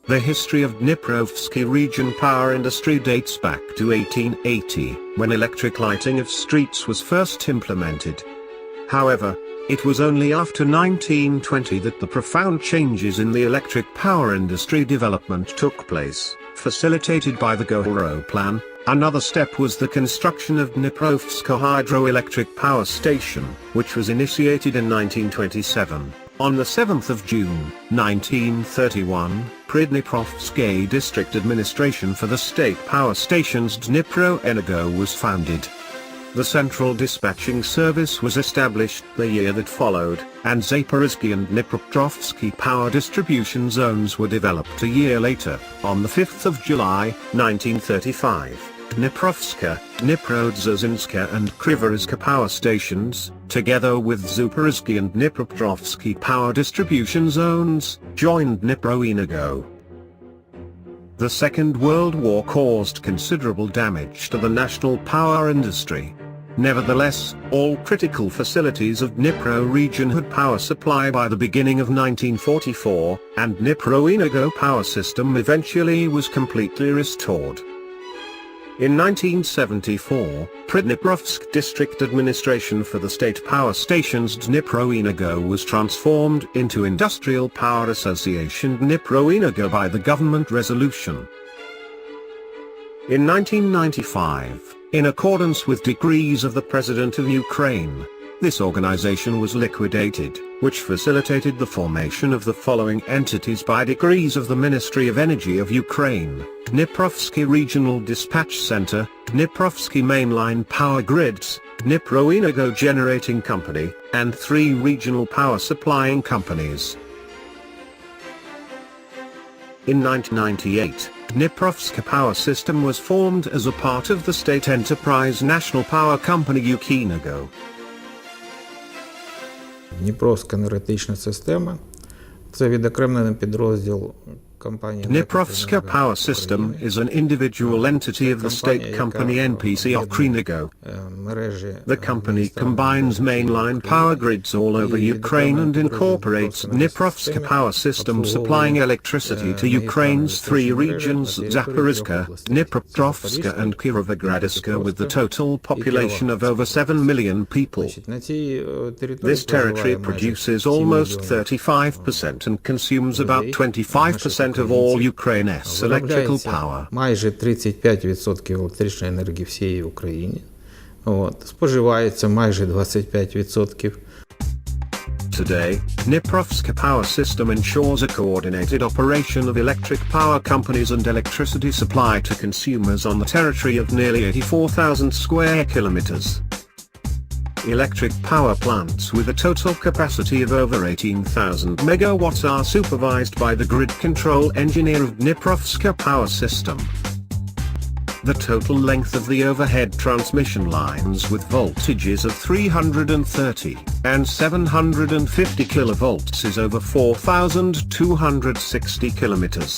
The history of Dniprovska region power industry dates back to 1880, when electric lighting of streets was first implemented. However, it was only after 1920 that the profound changes in the electric power industry development took place, facilitated by the Gohoro Plan. Another step was the construction of Dniprovska hydroelectric power station, which was initiated in 1927. On the 7th of June, 1931, Dniprovska District Administration for the state power stations Dnipro-Energo was founded. The central dispatching service was established the year that followed, and Zaporizhzhia and Dnipropetrovsk power distribution zones were developed a year later. On the 5th of July, 1935, Dniprovska, Dniprodzержinska and Krivorizhzhia power stations, together with Zaporizhzhia and Dnipropetrovsk power distribution zones, joined Dnipro-Energo. The Second World War caused considerable damage to the national power industry. Nevertheless, all critical facilities of Dnipro region had power supply by the beginning of 1944, and Dnipro-Energo power system eventually was completely restored. In 1974, Dniprovsk District Administration for the state power stations Dnipro-Energo was transformed into Industrial Power Association Dnipro-Energo by the government resolution. In 1995, in accordance with decrees of the President of Ukraine, this organization was liquidated, which facilitated the formation of the following entities by decrees of the Ministry of Energy of Ukraine: Dniprovska Regional Dispatch Center, Dniprovska Mainline Power Grids, Dnipro-Energo Generating Company, and 3 regional power supplying companies. In 1998, Dniprovska Power System was formed as a part of the state enterprise National Power Company Ukrenergo. Дніпровська енергетична система – це відокремлений підрозділ компанії. Dniprovska Power System is an individual entity of the state company NPC Ukrenergo. The company combines mainline power grids all over Ukraine and incorporates Dniprovska Power System supplying electricity to Ukraine's 3 regions Zaporizhzhia, Dnipropetrovska and Kirovohradiska with the total population of over 7 million people. This territory produces almost 35% and consumes about 25% of all Ukraine's electrical power. Майже 35% електричної енергії всієї України. Споживається майже 25%. Today, Dniprovska Power System ensures a coordinated operation of electric power companies and electricity supply to consumers on the territory of nearly 84,000 square kilometers. Electric power plants with a total capacity of over 18,000 megawatts are supervised by the grid control engineer of Dniprovska Power System. The total length of the overhead transmission lines with voltages of 330 and 750 kilovolts is over 4,260 kilometers.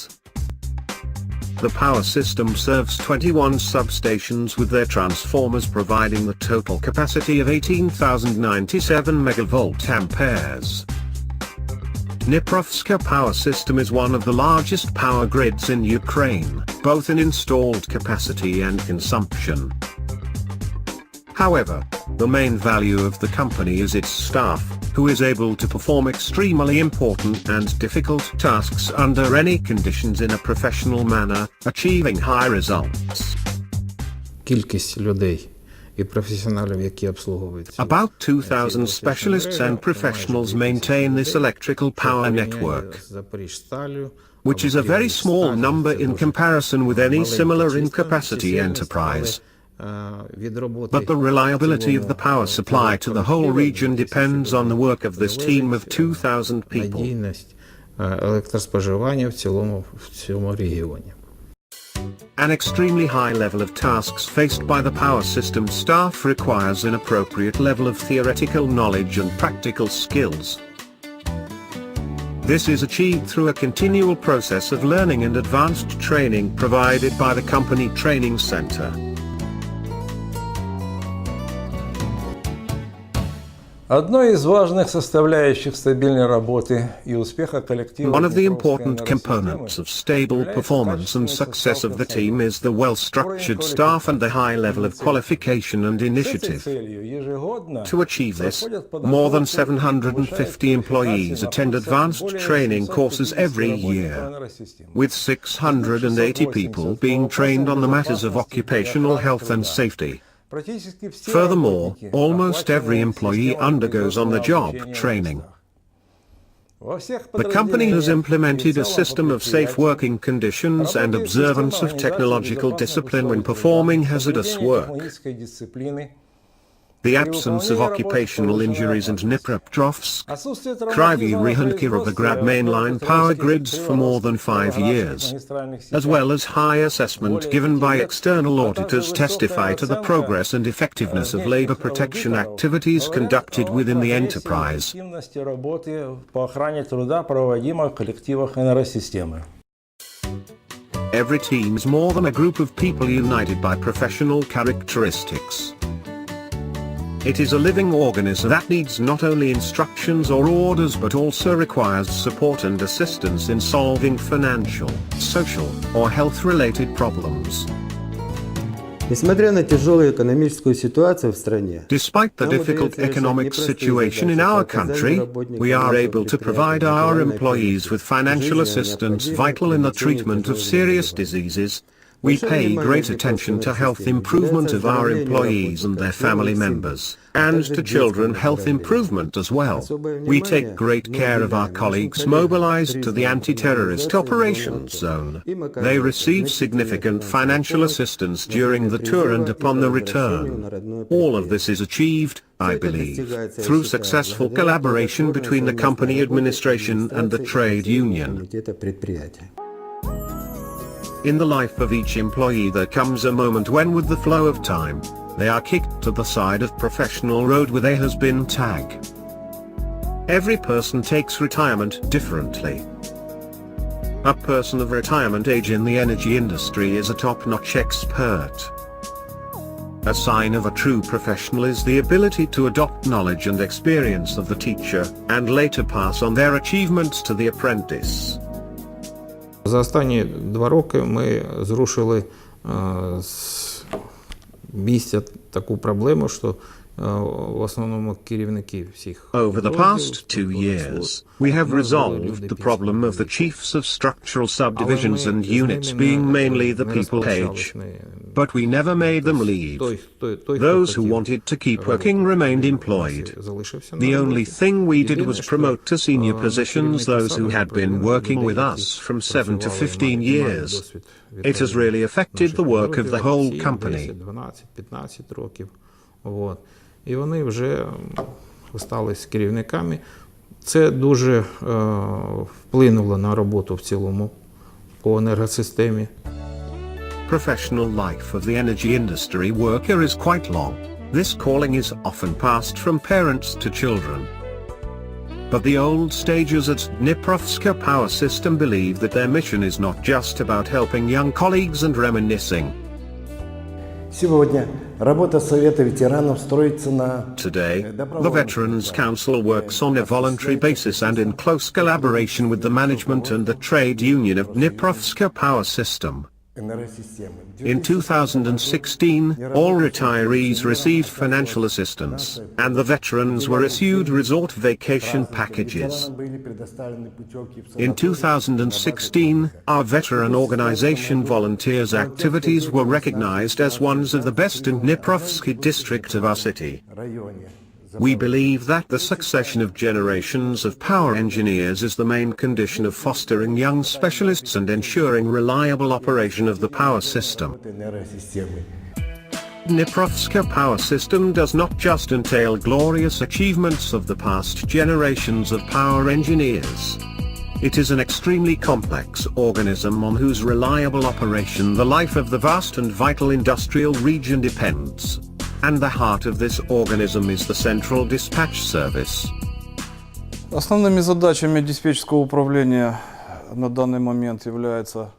The power system serves 21 substations with their transformers providing the total capacity of 18,097 megavolt amperes. Dniprovska Power System is one of the largest power grids in Ukraine, both in installed capacity and consumption. However, the main value of the company is its staff, who is able to perform extremely important and difficult tasks under any conditions in a professional manner, achieving high results. Кількість людей і професіоналів, які обслуговують. About 2,000 specialists and professionals maintain this electrical power network, which is a very small number in comparison with any similar in-capacity enterprise. But the reliability of the power supply to the whole region depends on the work of this team of 2,000 people. Електроспоживання в цьому регіоні. An extremely high level of tasks faced by the power system staff requires an appropriate level of theoretical knowledge and practical skills. This is achieved through a continual process of learning and advanced training provided by the company training center. Одной из важных составляющих стабильной работы и успеха коллектива One of the Днипровской important components of stable performance and success of the team is the well-structured staff and the high level of qualification and initiative. To achieve this, more than 750 employees attend advanced training courses every year, with 680 people being trained on the matters of occupational health and safety. Furthermore, almost every employee undergoes on-the-job training. The company has implemented a system of safe working conditions and observance of technological discipline when performing hazardous work. The absence of occupational injuries in Dnipropetrovsk, Kryvyi Rih and Kirovograd mainline power grids for more than 5 years, as well as high assessment given by external auditors testify to the progress and effectiveness of labor protection activities conducted within the enterprise. Every team is more than a group of people united by professional characteristics. It is a living organism that needs not only instructions or orders but also requires support and assistance in solving financial, social, or health-related problems. Несмотря на тяжелую экономическую ситуацию в стране, Despite the difficult economic situation in our country, we are able to provide our employees with financial assistance vital in the treatment of serious diseases. We pay great attention to health improvement of our employees and their family members, and to children health improvement as well. We take great care of our colleagues mobilized to the anti-terrorist operations zone. They receive significant financial assistance during the tour and upon the return. All of this is achieved, I believe, through successful collaboration between the company administration and the trade union. In the life of each employee there comes a moment when, with the flow of time, they are kicked to the side of professional road where there has been tag. Every person takes retirement differently. A person of retirement age in the energy industry is a top-notch expert. A sign of a true professional is the ability to adopt knowledge and experience of the teacher, and later pass on their achievements to the apprentice. За останні 2 роки ми зрушили з місця таку проблему, що в основному керівники всіх. Over the past 2 years, we have resolved the problem of the chiefs of structural subdivisions and units being mainly the people age. But we never made them leave. Those who wanted to keep working remained employed. The only thing we did was promote to senior positions those who had been working with us from 7 to 15 years. It has really affected the work of the whole company. І вони вже стали керівниками. Це дуже вплинуло на роботу в цілому по енергосистемі. Professional life of the energy industry worker is quite long. This calling is often passed from parents to children. But the old stagers at Dniprovska power system believe that their mission is not just about helping young colleagues and reminiscing. Сегодня работа Совета ветеранов строится на... Today, the Veterans Council works on a voluntary basis and in close collaboration with the management and the trade union of Dniprovska power system. In 2016, all retirees received financial assistance, and the veterans were issued resort vacation packages. In 2016, our veteran organization volunteers' activities were recognized as ones of the best in Dniprovska district of our city. We believe that the succession of generations of power engineers is the main condition of fostering young specialists and ensuring reliable operation of the power system. Dniprovska power system does not just entail glorious achievements of the past generations of power engineers. It is an extremely complex organism on whose reliable operation the life of the vast and vital industrial region depends. And the heart of this organism is the Central Dispatch Service. Основными задачами диспетчерского управления на данный момент является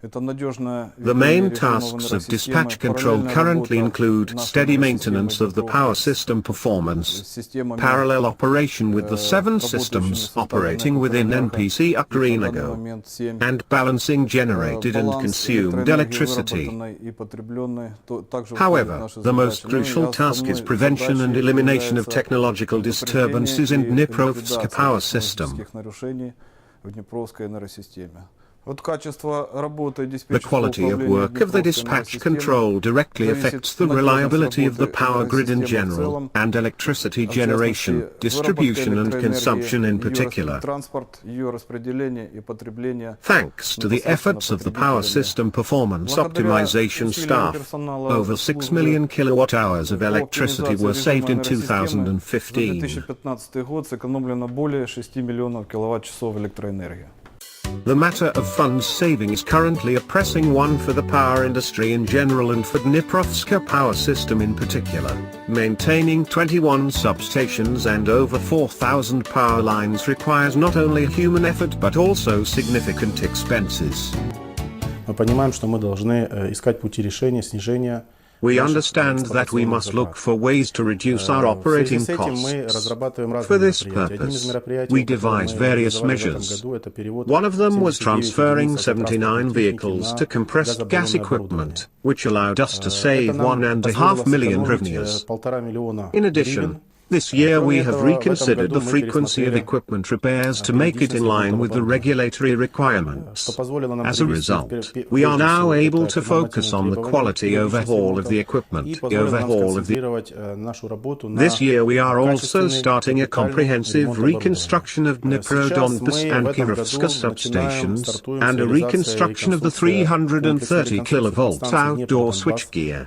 The main tasks of dispatch control currently include steady maintenance of the power system performance, parallel operation with the 7 systems operating within NPC Ukrainago, and balancing generated and consumed electricity. However, the most crucial task is prevention and elimination of technological disturbances in Dniprovska power system. The quality of work of the dispatch control directly affects the reliability of the power grid in general, and electricity generation, distribution and consumption in particular. Thanks to the efforts of the power system performance optimization staff, over 6 million kilowatt-hours of electricity were saved in 2015. The matter of funds saving is currently a pressing one for the power industry in general and for Dniprovska power system in particular. Maintaining 21 substations and over 4,000 power lines requires not only human effort but also significant expenses. Мы понимаем, что мы должны искать пути решения снижения. We understand that we must look for ways to reduce our operating costs. For this purpose, we devise various measures. One of them was transferring 79 vehicles to compressed gas equipment, which allowed us to save 1.5 million hryvnias. In addition, this year we have reconsidered the frequency of equipment repairs to make it in line with the regulatory requirements. As a result, we are now able to focus on the quality overhaul of the equipment. This year we are also starting a comprehensive reconstruction of Dnipropetrovsk and Kirovska substations, and a reconstruction of the 330 kV outdoor switchgear.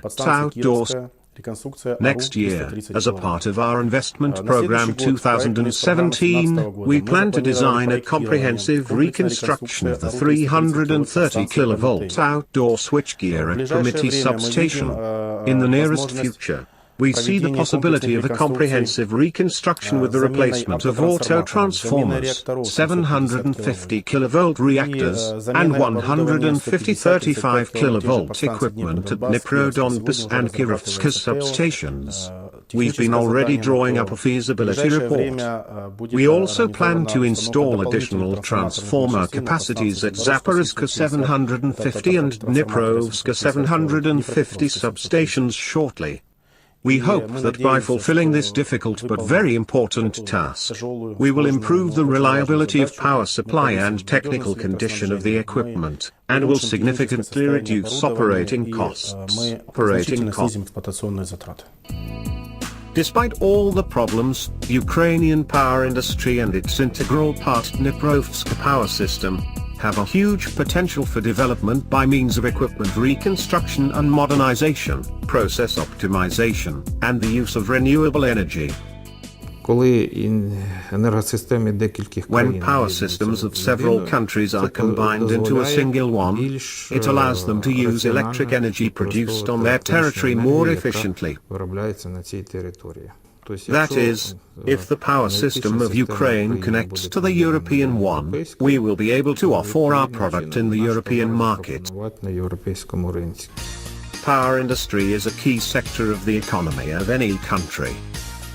Next year, as a part of our investment program 2017, we plan to design a comprehensive reconstruction of the 330 kV outdoor switchgear at Promity substation. In the nearest future, we see the possibility of a comprehensive reconstruction with the replacement of auto transformers, 750 kV reactors, and 150 35 kV equipment at Dnipropetrovsk and Kirovska substations. We've been already drawing up a feasibility report. We also plan to install additional transformer capacities at Zaporizhzhia 750 and Dniprovska 750 substations shortly. We hope that by fulfilling this difficult but very important task, we will improve the reliability of power supply and technical condition of the equipment, and will significantly reduce operating costs. Despite all the problems, Ukrainian power industry and its integral part Dniprovska power system have a huge potential for development by means of equipment reconstruction and modernization, process optimization, and the use of renewable energy. When power systems of several countries are combined into a single one, it allows them to use electric energy produced on their territory more efficiently. That is, if the power system of Ukraine connects to the European one, we will be able to offer our product in the European market. Power industry is a key sector of the economy of any country.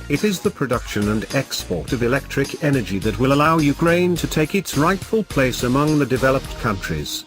It is the production and export of electric energy that will allow Ukraine to take its rightful place among the developed countries.